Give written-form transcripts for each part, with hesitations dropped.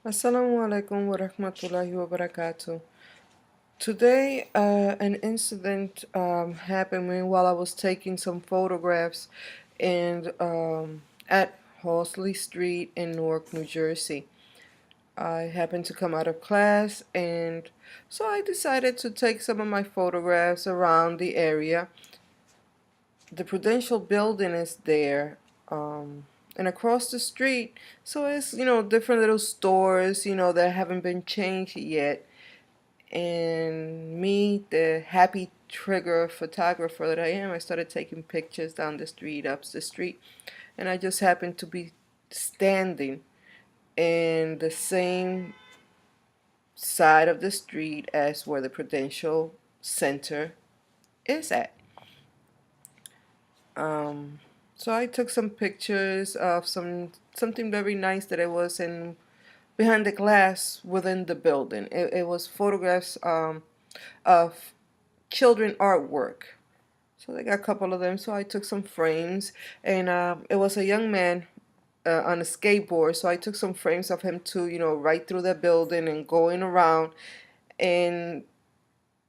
Assalamu alaikum wa rahmatullahi wa barakatuh. Today, an incident happened while I was taking some photographs and at Horsley Street in Newark, New Jersey. I happened to come out of class, and so I decided to take some of my photographs around the area. The Prudential building is there. And across the street, so it's different little stores that haven't been changed yet. And me, the happy trigger photographer that I am, I started taking pictures down the street, up the street, and I just happened to be standing in the same side of the street as where the Prudential Center is at. So I took some pictures of something very nice that it was in behind the glass within the building. It was photographs of children artwork. So they got a couple of them. So I took some frames, and it was a young man on a skateboard. So I took some frames of him too, right through the building and going around, and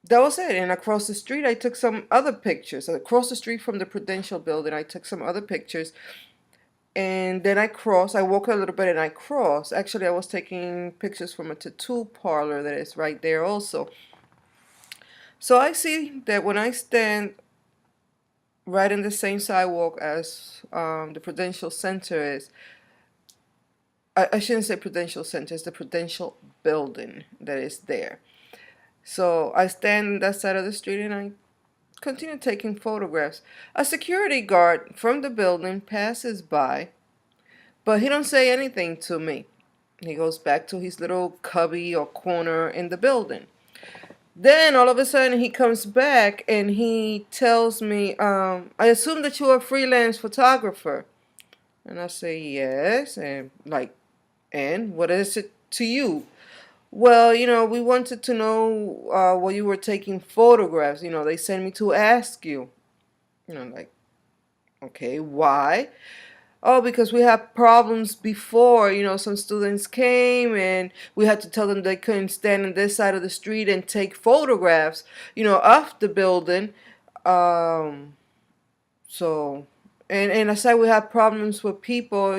that was it. And across the street, I took some other pictures. Across the street from the Prudential building, I took some other pictures. And then I walked a little bit and I crossed. Actually, I was taking pictures from a tattoo parlor that is right there also. So I see that when I stand right in the same sidewalk as the Prudential Center is, I shouldn't say Prudential Center, it's the Prudential building that is there. So I stand on that side of the street and I continue taking photographs. A security guard from the building passes by, but he don't say anything to me. He goes back to his little cubby or corner in the building. Then all of a sudden he comes back and he tells me, I assume that you're a freelance photographer. And I say, yes. And what is it to you? Well, we wanted to know while you were taking photographs. They sent me to ask you. Like, okay, why? Oh, because we had problems before. Some students came and we had to tell them they couldn't stand on this side of the street and take photographs, of the building. Um, so, and I said we had problems with people,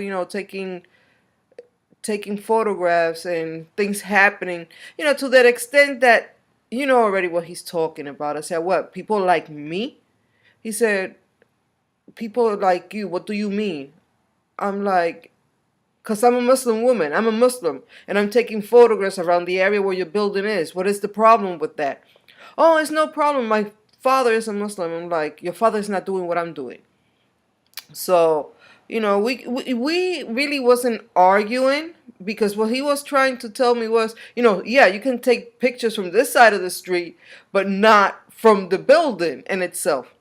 taking photographs and things happening, to that extent that you know already what he's talking about. I said, what, people like me? He said, people like you, what do you mean? I'm like, because I'm a Muslim woman. I'm a Muslim. And I'm taking photographs around the area where your building is. What is the problem with that? Oh, it's no problem. My father is a Muslim. I'm like, your father is not doing what I'm doing. So, we really wasn't arguing, because what he was trying to tell me was, yeah, you can take pictures from this side of the street, but not from the building in itself.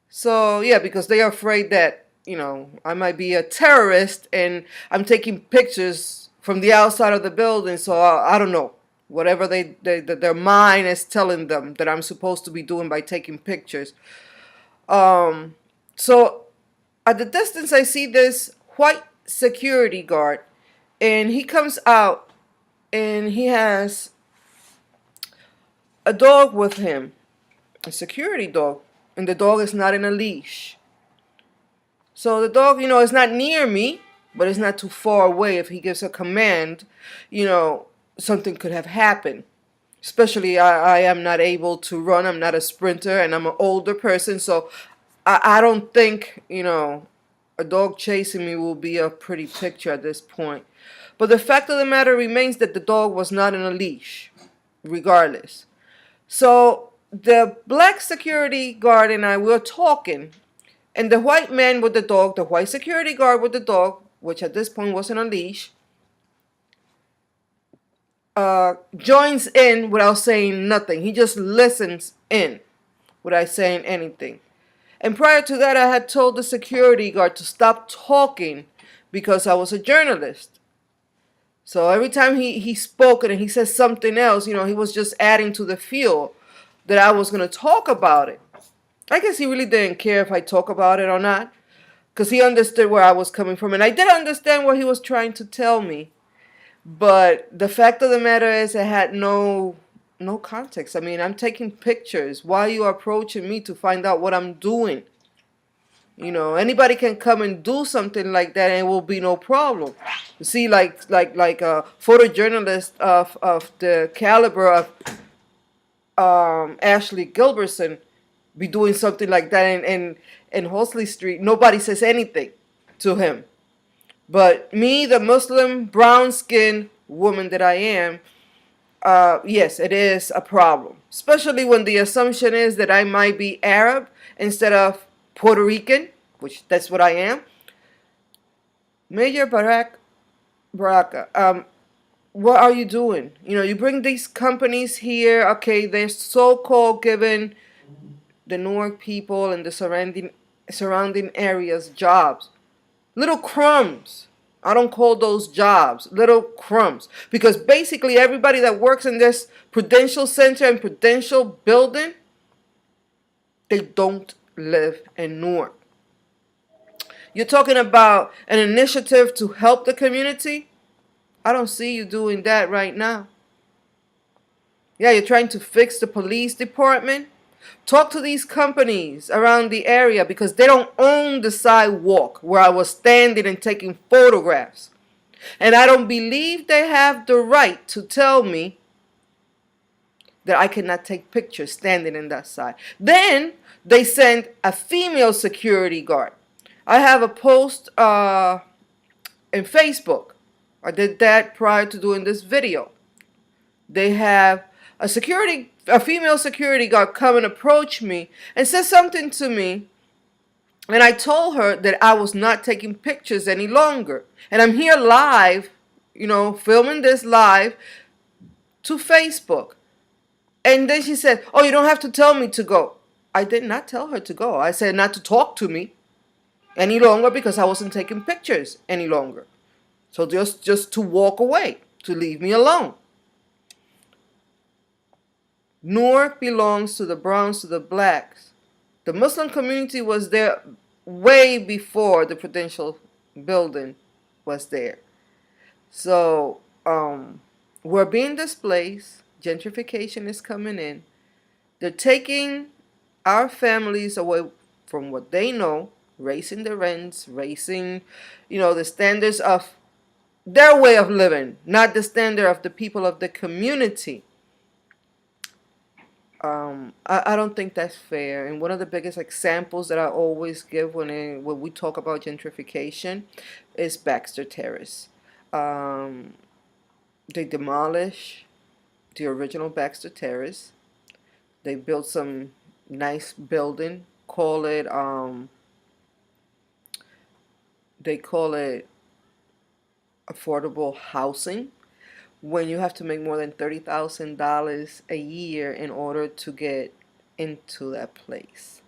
So, yeah, because they are afraid that, I might be a terrorist and I'm taking pictures from the outside of the building. So, I don't know. Whatever their mind is telling them that I'm supposed to be doing by taking pictures. So, at the distance, I see this white security guard, and he comes out and he has a dog with him, a security dog, and the dog is not in a leash. So the dog, is not near me, but it's not too far away. If he gives a command, something could have happened. Especially, I am not able to run. I'm not a sprinter, and I'm an older person. So I don't think, a dog chasing me will be a pretty picture at this point. But the fact of the matter remains that the dog was not in a leash, regardless. So the black security guard and I were talking, and the white man with the dog, the white security guard with the dog, which at this point wasn't on leash, joins in without saying nothing. He just listens in without saying anything. And prior to that, I had told the security guard to stop talking because I was a journalist. So every time he spoke and he said something else, he was just adding to the feel that I was going to talk about it. I guess he really didn't care if I talk about it or not, because he understood where I was coming from. And I did understand what he was trying to tell me. But the fact of the matter is, it had no context. I mean, I'm taking pictures. Why are you approaching me to find out what I'm doing? Anybody can come and do something like that, and it will be no problem. You see, like a photojournalist of the caliber of Ashley Gilbertson be doing something like that in Hosley Street. Nobody says anything to him. But me, the Muslim brown skinned woman that I am, yes, it is a problem. Especially when the assumption is that I might be Arab instead of Puerto Rican, which that's what I am. Mayor Baraka, what are you doing? You bring these companies here, okay, they're so-called giving the Newark people and the surrounding areas jobs. Little crumbs. I don't call those jobs. Little crumbs. Because basically everybody that works in this Prudential Center and Prudential building, they don't live in Newark. You're talking about an initiative to help the community? I don't see you doing that right now. Yeah, you're trying to fix the police department. Talk to these companies around the area because they don't own the sidewalk where I was standing and taking photographs. And I don't believe they have the right to tell me that I cannot take pictures standing in that side. Then they send a female security guard. I have a post in Facebook. I did that prior to doing this video. They have a female security guard come and approach me and said something to me, and I told her that I was not taking pictures any longer. And I'm here live, filming this live to Facebook. And then she said, "Oh, you don't have to tell me to go." I did not tell her to go. I said not to talk to me any longer because I wasn't taking pictures any longer. So just to walk away, to leave me alone. Newark belongs to the browns, to the blacks. The Muslim community was there way before the Prudential building was there. So we're being displaced. Gentrification is coming in. They're taking our families away from what they know, raising the rents, raising, the standards of their way of living, not the standard of the people of the community. I don't think that's fair. And one of the biggest examples that I always give when we talk about gentrification is Baxter Terrace. They demolish the original Baxter Terrace. They built some nice building. They call it affordable housing, when you have to make more than $30,000 a year in order to get into that place.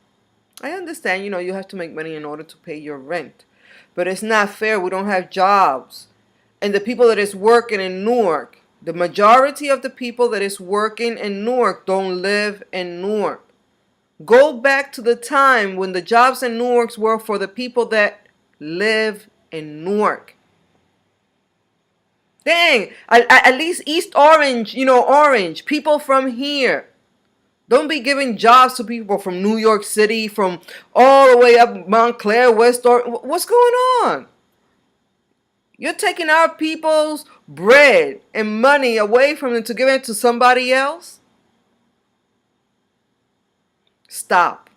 I understand, you have to make money in order to pay your rent. But it's not fair. We don't have jobs. And the people that is working in Newark, the majority of the people that is working in Newark don't live in Newark. Go back to the time when the jobs in Newark were for the people that live in Newark. Dang, at least East Orange, Orange, people from here. Don't be giving jobs to people from New York City, from all the way up Montclair, West Orange. What's going on? You're taking our people's bread and money away from them to give it to somebody else? Stop.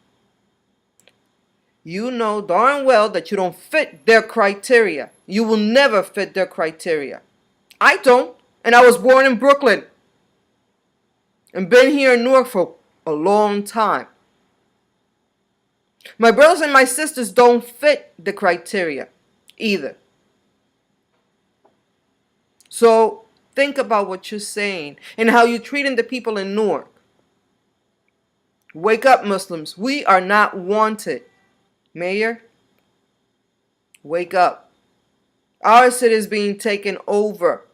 You know darn well that you don't fit their criteria. You will never fit their criteria. I don't, and I was born in Brooklyn and been here in Newark for a long time. My brothers and my sisters don't fit the criteria either. So think about what you're saying and how you're treating the people in Newark. Wake up, Muslims. We are not wanted. Mayor, wake up. Our city is being taken over.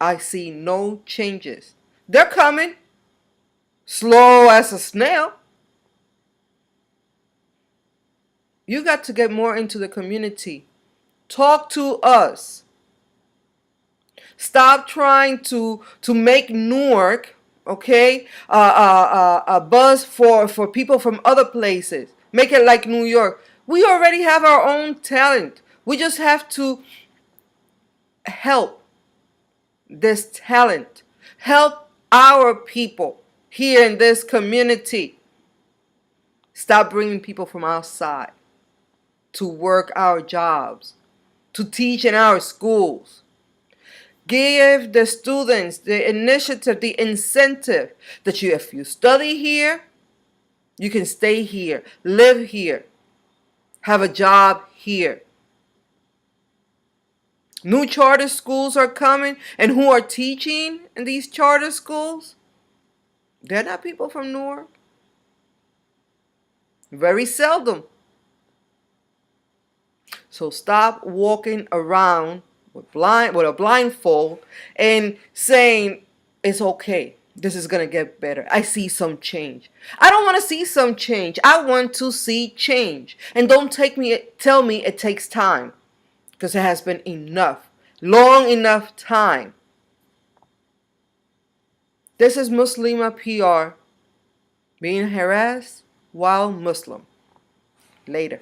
I see no changes. They're coming. Slow as a snail. You got to get more into the community. Talk to us. Stop trying to make Newark, okay, a buzz for people from other places. Make it like New York. We already have our own talent. We just have to help this talent. Help our people here in this community. Stop bringing people from outside to work our jobs, to teach in our schools. Give the students the initiative, the incentive that if you study here, you can stay here, live here, have a job here. New charter schools are coming, and who are teaching in these charter schools? They're not people from Newark. Very seldom. So stop walking around with a blindfold and saying it's okay. This is gonna get better. I see some change. I don't want to see some change. I want to see change. And don't tell me it takes time, because it has been enough, long enough time. This is Muslima PR, being harassed while Muslim. Later.